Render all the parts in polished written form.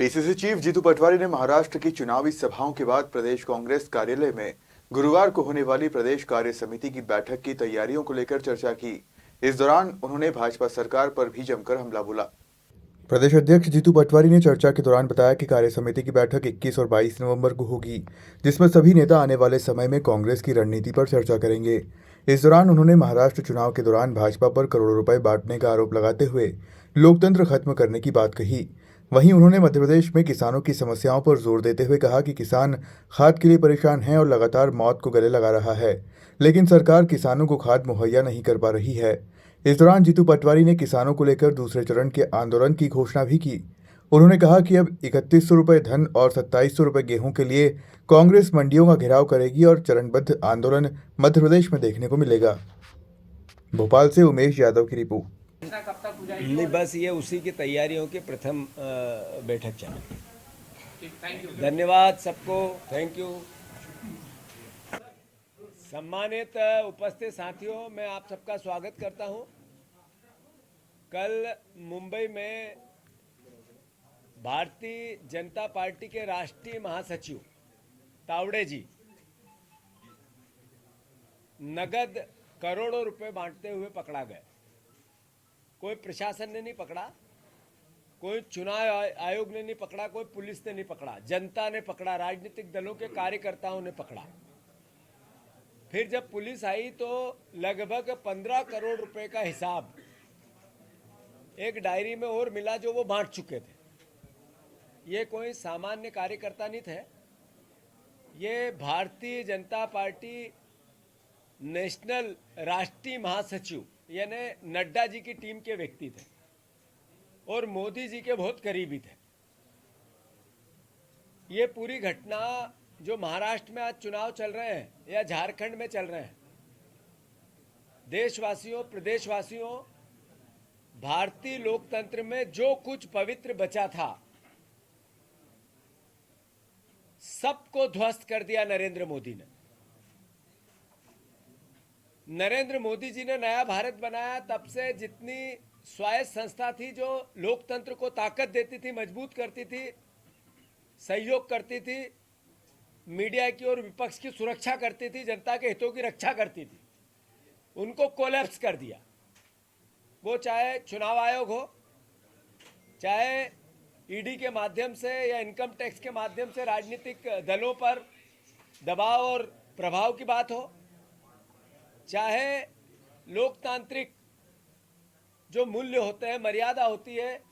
PCC chief Jitu Patwari ने महाराष्ट्र की चुनावी सभाओं के बाद प्रदेश कांग्रेस कार्यालय में गुरुवार को होने वाली प्रदेश कार्य समिति की बैठक की तैयारियों को लेकर चर्चा की। इस दौरान उन्होंने भाजपा सरकार पर भी जमकर हमला बोला। प्रदेश अध्यक्ष जीतू पटवारी ने चर्चा के दौरान बताया कि कार्य समिति की बैठक 21 और 22 नवंबर को होगी, जिसमें सभी नेता आने वाले समय में कांग्रेस की रणनीति पर चर्चा करेंगे। इस दौरान उन्होंने महाराष्ट्र चुनाव के दौरान भाजपा पर करोड़ों रुपए बांटने का आरोप लगाते हुए लोकतंत्र खत्म करने की बात कही। वहीं उन्होंने मध्य प्रदेश में किसानों की समस्याओं पर जोर देते हुए कहा कि किसान खाद के लिए परेशान हैं और लगातार मौत को गले लगा रहा है, लेकिन सरकार किसानों को खाद मुहैया नहीं कर पा रही है। इस दौरान जीतू पटवारी ने किसानों को लेकर दूसरे चरण के आंदोलन की घोषणा भी की। उन्होंने कहा कि अब 3100 रुपये धन और 2700 रुपये गेहूं के लिए कांग्रेस मंडियों का घेराव करेगी और चरणबद्ध आंदोलन मध्य प्रदेश में देखने को मिलेगा। भोपाल से उमेश यादव की रिपोर्ट। नहीं, बस ये उसी की तैयारियों की प्रथम बैठक चली। धन्यवाद सबको, थैंक यू। सम्मानित उपस्थित साथियों, मैं आप सबका स्वागत करता हूं। कल मुंबई में भारतीय जनता पार्टी के राष्ट्रीय महासचिव तावड़े जी नगद करोड़ों रुपए बांटते हुए पकड़ा गए। कोई प्रशासन ने नहीं पकड़ा, कोई चुनाव आयोग ने नहीं पकड़ा, कोई पुलिस ने नहीं पकड़ा, जनता ने पकड़ा, राजनीतिक दलों के कार्यकर्ताओं ने पकड़ा। फिर जब पुलिस आई तो लगभग 15 करोड़ रुपए का हिसाब एक डायरी में और मिला जो वो बांट चुके थे। ये कोई सामान्य कार्यकर्ता नहीं थे, ये भारतीय जनता पार्टी नेशनल राष्ट्रीय महासचिव यानी नड्डा जी की टीम के व्यक्ति थे और मोदी जी के बहुत करीबी थे। ये पूरी घटना जो महाराष्ट्र में आज चुनाव चल रहे हैं या झारखंड में चल रहे हैं, देशवासियों, प्रदेशवासियों, भारतीय लोकतंत्र में जो कुछ पवित्र बचा था सबको ध्वस्त कर दिया नरेंद्र मोदी ने। नरेंद्र मोदी जी ने नया भारत बनाया, तब से जितनी स्वायत्त संस्था थी जो लोकतंत्र को ताकत देती थी, मजबूत करती थी, सहयोग करती थी, मीडिया की और विपक्ष की सुरक्षा करती थी, जनता के हितों की रक्षा करती थी, उनको कोलैप्स कर दिया। वो चाहे चुनाव आयोग हो, चाहे ईडी के माध्यम से या इनकम टैक्स के माध्यम से राजनीतिक दलों पर दबाव और प्रभाव की बात हो, चाहे लोकतांत्रिक जो मूल्य होते हैं, मर्यादा होती है,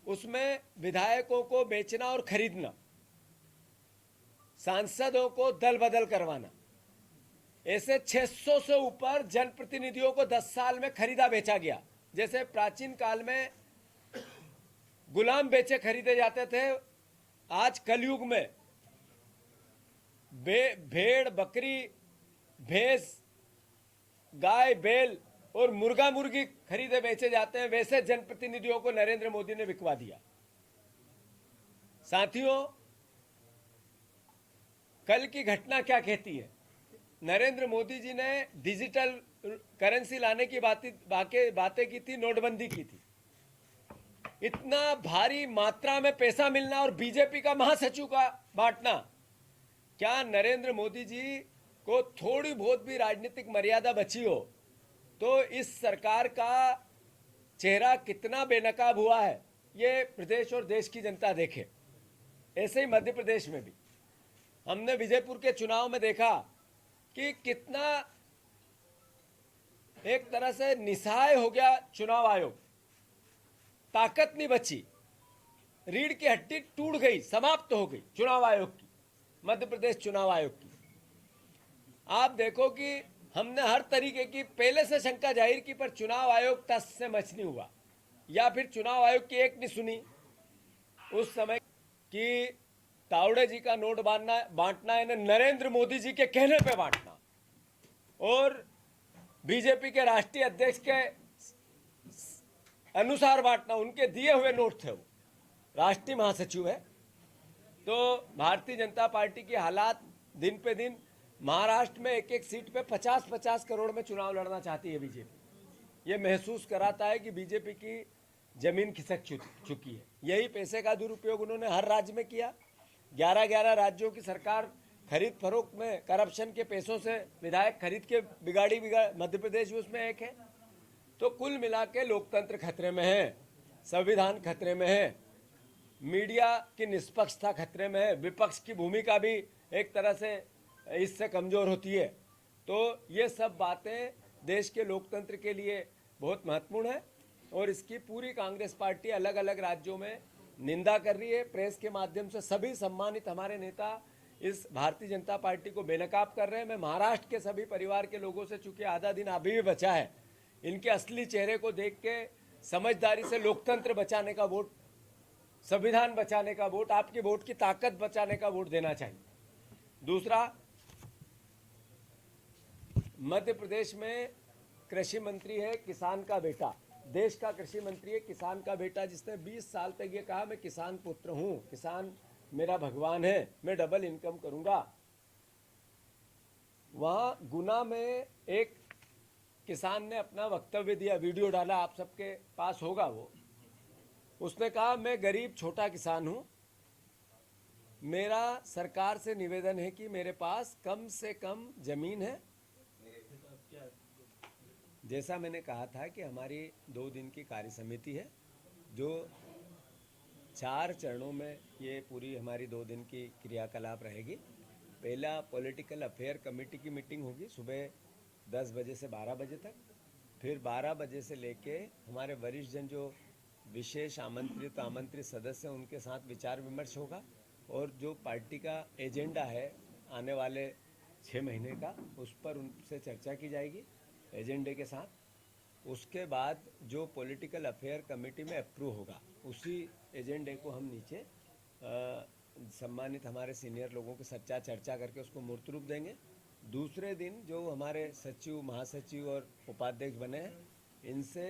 उसमें विधायकों को बेचना और खरीदना, सांसदों को दल बदल करवाना, ऐसे 600 से ऊपर जनप्रतिनिधियों को 10 साल में खरीदा बेचा गया। जैसे प्राचीन काल में गुलाम बेचे खरीदे जाते थे, आज कलयुग में भेड़, बकरी, भैंस, गाय, बैल और मुर्गा मुर्गी खरीदे बेचे जाते हैं, वैसे जनप्रतिनिधियों को नरेंद्र मोदी ने बिकवा दिया। साथियों, कल की घटना क्या कहती है? नरेंद्र मोदी जी ने डिजिटल करेंसी लाने की बातें की थी, नोटबंदी की थी। इतना भारी मात्रा में पैसा मिलना और बीजेपी का महासचिव का बांटना, क्या नरेंद्र मोदी जी को थोड़ी बहुत भी राजनीतिक मर्यादा बची हो तो इस सरकार का चेहरा कितना बेनकाब हुआ है ये प्रदेश और देश की जनता देखे। ऐसे ही मध्य प्रदेश में भी हमने विजयपुर के चुनाव में देखा कि कितना एक तरह से निस्सहाय हो गया चुनाव आयोग, ताकत नहीं बची, रीढ़ की हड्डी टूट गई, समाप्त हो गई चुनाव आयोग की, मध्य प्रदेश चुनाव आयोग की। आप देखो कि हमने हर तरीके की पहले से शंका जाहिर की, पर चुनाव आयोग तस से मच नहीं हुआ, या फिर चुनाव आयोग की एक नहीं सुनी उस समय कि तावड़े जी का नोट बांटना यानी नरेंद्र मोदी जी के कहने पे बांटना और बीजेपी के राष्ट्रीय अध्यक्ष के अनुसार बांटना, उनके दिए हुए नोट थे। वो राष्ट्रीय महासचिव है। तो भारतीय जनता पार्टी की हालात दिन पे दिन, महाराष्ट्र में एक एक सीट पे 50-50 करोड़ में चुनाव लड़ना चाहती है बीजेपी। ये महसूस कराता है कि बीजेपी की जमीन खिसक चुकी है। यही पैसे का दुरुपयोग उन्होंने हर राज्य में किया। 11 राज्यों की सरकार खरीद फरोख्त में करप्शन के पैसों से विधायक खरीद के बिगाड़ी मध्य प्रदेश उसमें एक है। तो कुल मिला के लोकतंत्र खतरे में है, संविधान खतरे में है, मीडिया की निष्पक्षता खतरे में है, विपक्ष की भूमिका भी एक तरह से इससे कमजोर होती है। तो ये सब बातें देश के लोकतंत्र के लिए बहुत महत्वपूर्ण है और इसकी पूरी कांग्रेस पार्टी अलग अलग राज्यों में निंदा कर रही है। प्रेस के माध्यम से सभी सम्मानित हमारे नेता इस भारतीय जनता पार्टी को बेनकाब कर रहे हैं। मैं महाराष्ट्र के सभी परिवार के लोगों से, चूंकि आधा दिन अभी भी बचा है, इनके असली चेहरे को देख के समझदारी से लोकतंत्र बचाने का वोट, संविधान बचाने का वोट, आपकी वोट की ताकत बचाने का वोट देना चाहिए। दूसरा, मध्य प्रदेश में कृषि मंत्री है किसान का बेटा, देश का कृषि मंत्री है किसान का बेटा, जिसने 20 साल तक ये कहा मैं किसान पुत्र हूं, किसान मेरा भगवान है, मैं डबल इनकम करूंगा। वहां गुना में एक किसान ने अपना वक्तव्य दिया, वीडियो डाला, आप सबके पास होगा वो। उसने कहा मैं गरीब छोटा किसान हूं, मेरा सरकार से निवेदन है कि मेरे पास कम से कम जमीन है। जैसा मैंने कहा था कि हमारी 2 दिन की कार्य समिति है जो 4 चरणों में ये पूरी हमारी 2 दिन की क्रियाकलाप रहेगी। पहला पॉलिटिकल अफेयर कमेटी की मीटिंग होगी सुबह 10 बजे से 12 बजे तक। फिर 12 बजे से लेके हमारे वरिष्ठ जन जो विशेष आमंत्रित सदस्य हैं उनके साथ विचार विमर्श होगा और जो पार्टी का एजेंडा है आने वाले 6 महीने का, उस पर उनसे चर्चा की जाएगी एजेंडे के साथ। उसके बाद जो पॉलिटिकल अफेयर कमेटी में अप्रूव होगा उसी एजेंडे को हम नीचे सम्मानित हमारे सीनियर लोगों के साथ चर्चा करके उसको मूर्त रूप देंगे। दूसरे दिन जो हमारे सचिव, महासचिव और उपाध्यक्ष बने हैं, इनसे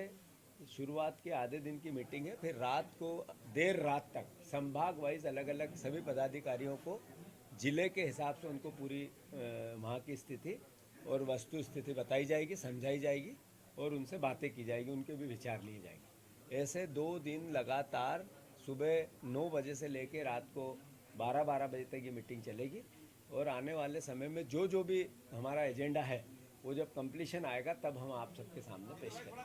शुरुआत के आधे दिन की मीटिंग है। फिर रात को देर रात तक संभाग वाइज अलग अलग सभी पदाधिकारियों को जिले के हिसाब से उनको पूरी वहाँ की स्थिति और वस्तु स्थिति बताई जाएगी, समझाई जाएगी और उनसे बातें की जाएगी, उनके भी विचार लिए जाएंगे। ऐसे 2 दिन लगातार सुबह 9 बजे से लेकर रात को 12 बजे तक ये मीटिंग चलेगी और आने वाले समय में जो भी हमारा एजेंडा है वो जब कंप्लीशन आएगा तब हम आप सबके सामने पेश करेंगे।